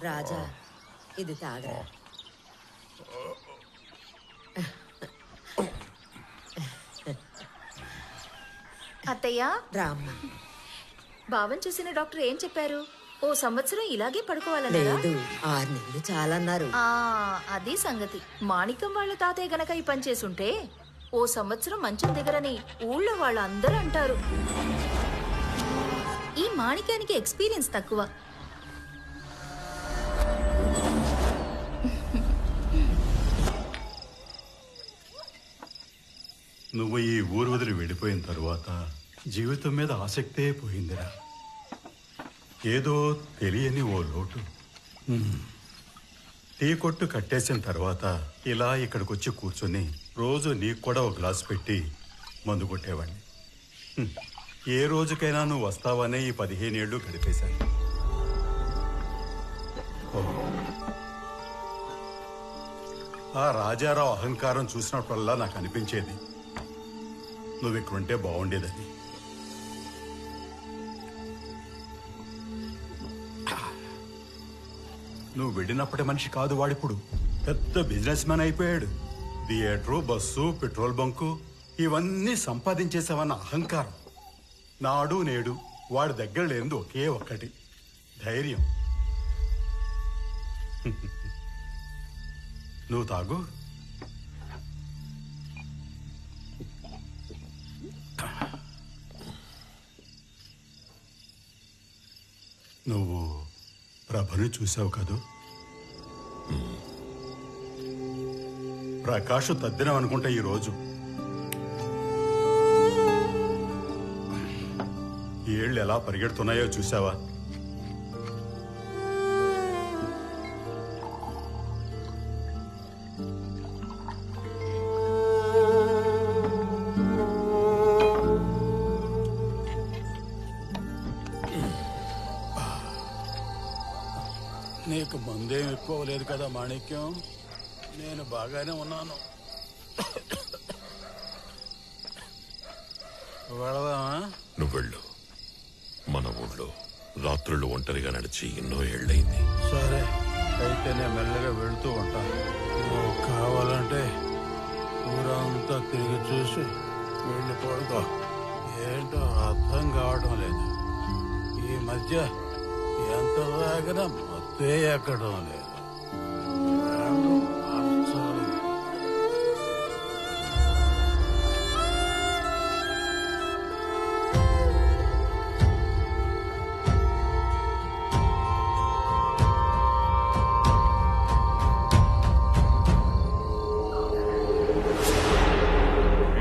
రాజా ఇది తాగరా. అత్తయ్య రామ్మ. బావన్ చూసిన డాక్టర్ ఏం చెప్పారు? ఓ సంవత్సరం ఇలాగే పడుకోవాలన్నా? లేదు, 6 నెలలు చాలన్నారు. అది సంగతి. మాణిక్యం వాళ్ళ తాతయ్య గనక ఈ పని చేసుంటే ఓ సంవత్సరం మంచం దిగరని ఊళ్ళో వాళ్ళందరూ అంటారు. ఈ మాణిక్యానికి ఎక్స్పీరియన్స్ తక్కువ. నువ్వు ఈ ఊరు వదిలి వెళ్ళిపోయిన తరువాత జీవితం మీద ఆసక్తే పోయిందిరా. ఏదో తెలియని ఓ లోటు. టీ కొట్టు కట్టేసిన తర్వాత ఇలా ఇక్కడికి వచ్చి కూర్చొని రోజు నీకు కూడా ఒక గ్లాసు పెట్టి మందు కొట్టేవాడిని. ఏ రోజుకైనా నువ్వు వస్తావనే ఈ 15 ఏళ్ళు గడిపేశాను. ఆ రాజారావు అహంకారం చూసినప్పుడల్లా నాకు అనిపించేది నువ్వు ఇక్కడుంటే బాగుండేదని. నువ్వు వెళ్ళినప్పటి మనిషి కాదు వాడిప్పుడు. పెద్ద బిజినెస్ మ్యాన్ అయిపోయాడు. థియేటరు, బస్సు, పెట్రోల్ బంకు ఇవన్నీ సంపాదించేసావన్న అహంకారం. నాడు నేడు వాడి దగ్గర లేనిది ఒకే ఒక్కటి, ధైర్యం. నువ్వు తాగు. నువ్వు ప్రభని చూసావు కదూ? ప్రకాష్ తద్దినం అనుకుంటా ఈరోజు. ఏళ్ళు ఎలా పరిగెడుతున్నాయో చూసావా? నీకు మందేం ఎక్కువ లేదు కదా మాణిక్యం. నేను బాగానే ఉన్నాను. వెళదామా? నువ్వు వెళ్ళు. మన ఊళ్ళో రాత్రులు ఒంటరిగా నడిచి ఎన్నో ఏళ్ళయింది. సరే, అయితే నేను మెల్లగా వెళ్తూ ఉంటాను. నువ్వు కావాలంటే ఊరంతా తిరిగి చూసి వెళ్ళిపోడుకో. ఏంటో అర్థం కావడం లేదు. ఈ మధ్య ఎంత తాగినా మత్తే ఎక్కడం లేదు.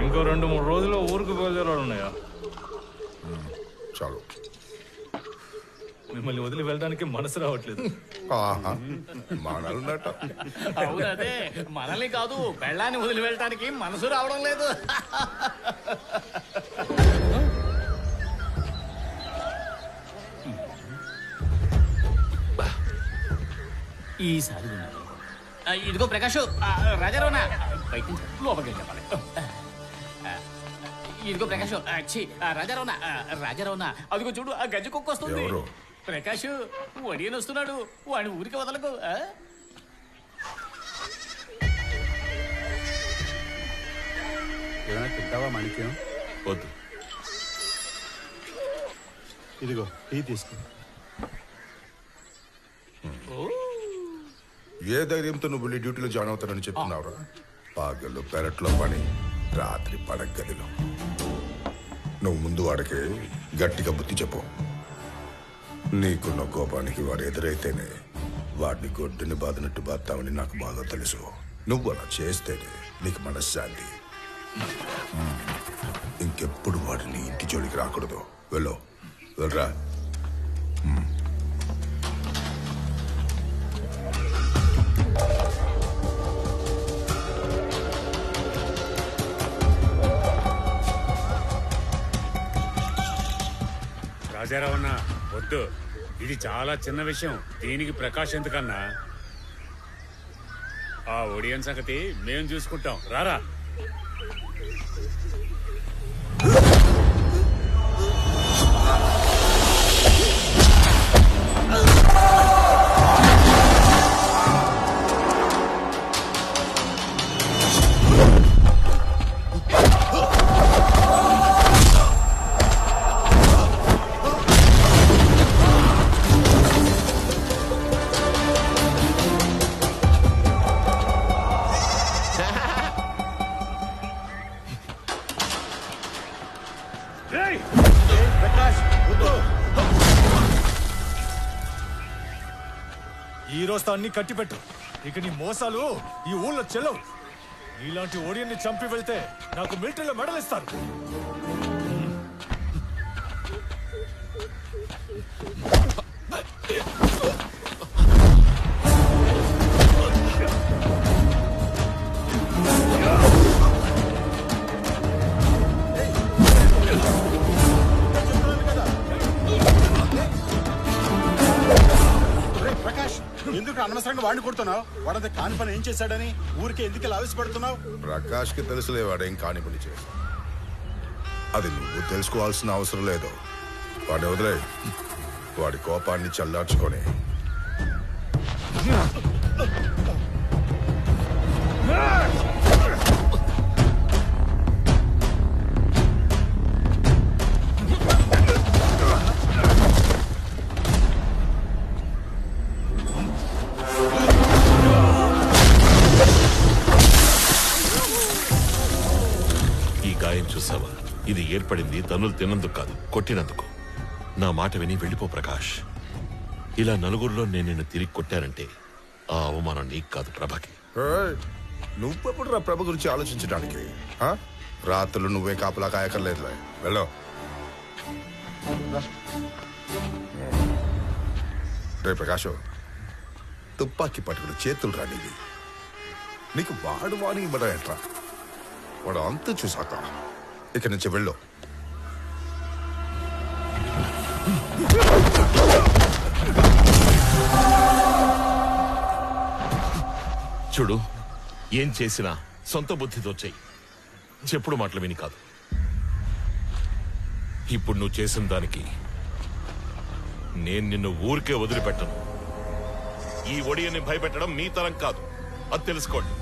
ఇంకో 2-3 రోజుల్లో ఊరికి బయలుదేరాలు ఉన్నాయా? చాలు. మిమ్మల్ని వదిలి వెళ్ళడానికి మనసు రావట్లేదు. మనల్నట. అవునదే, మనల్ని కాదు పెళ్ళాన్ని వదిలి వెళ్ళడానికి మనసు రావడం లేదు. ఈసారి ఇదిగో ప్రకాష్, రాజారావునా బయట లోపలికి చెప్పాలి. ఇదిగో ప్రకాష్, రాజారావునా అదిగో చూడు, ఆ గజ్జి కుక్క వస్తుంది. ప్రకాష్, వడియన్ వస్తున్నాడు, వాడిని ఊరికి వదలకు. ఏమైనా తింటావా మాణిక్యం? వద్దు. ఇదిగో టీ తీసుకో. ఏ ధైర్యంతో నువ్వు వెళ్ళి డ్యూటీలో జాయిన్ అవుతానని చెప్తున్నావురా? పగలు పెరట్లో పని, రాత్రి పడగదిలో. నువ్వు ముందు వాడికి గట్టిగా బుద్ధి చెప్పు. నీకున్న కోపానికి వాడు ఎదురైతేనే వాడిని గొడ్డుని బాధినట్టు బాధతామని నాకు బాగా తెలుసు. నువ్వు అలా చేస్తేనే నీకు మనశ్శాంతి. ఇంకెప్పుడు వాడిని ఇంటి జోలికి రాకూడదు. వెళ్ళరా. రాజారావన్న వద్దు, ఇది చాలా చిన్న విషయం. దీనికి ప్రకాష్ ఎందుకన్నా? ఆ ఒడియన్ సంగతి మేం చూసుకుంటాం. రారా. ఈ రోజు అన్ని కట్టిపెట్టు. ఇక నీ మోసాలు ఈ ఊళ్ళో చెల్లవు. ఇలాంటి ఓడియన్ని చంపి వెళ్తే నాకు మిలిటరీలో మెడల్ ఇస్తారు. ప్రకాష్, ఎందుకు అనవసరంగా వాడిని కొడుతున్నావు? వాడంత కాని పని ఏం చేశాడని ఊరికే ఎందుకు ఇలా ఆవేశపడుతున్నావు? ప్రకాష్ కి తెలుసులే వాడేం కాని పని చేసి. అది నువ్వు తెలుసుకోవాల్సిన అవసరం లేదు. వాడిని వదిలే. వాడి కోపాన్ని చల్లార్చుకొని చూసావా? ఇది ఏర్పడింది తన్నులు తిన్నందుకు కాదు, కొట్టినందుకు. నా మాట విని వెళ్ళిపో ప్రకాష్. ఇలా నలుగురిలో నేను నిన్ను తిరిగి కొట్టానంటే ఆ అవమానం నీకు కాదు, ప్రభకి. నువ్వెప్పుడు రా ప్రభ గురించి ఆలోచించడానికి? రాత్రులు నువ్వే కాపలా కాయకర్లేదులే. వెళ్ళో. రే ప్రకాష్, తుపాకీ పట్టుకుని చేతులు రానివి. నీకు వాడు వాని ఇవ్వడం ఎట్రా? వాడు అంతా చూసాక ఇక్కడి నుంచి వెళ్ళు. చూడు, ఏం చేసినా సొంత బుద్ధితో చెయ్యి, చెప్పుడు మాటలు విని కాదు. ఇప్పుడు నువ్వు చేసిన దానికి నేను నిన్ను ఊరికే వదిలిపెట్టను. ఈ ఒడియని భయపెట్టడం మీ తరం కాదు, అది తెలుసుకోండి.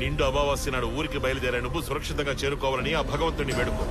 నిండు అమావాస్య నాడు ఊరికి బయలుదేరే నువ్వు సురక్షితంగా చేరుకోవాలని ఆ భగవంతుడిని వేడుకో.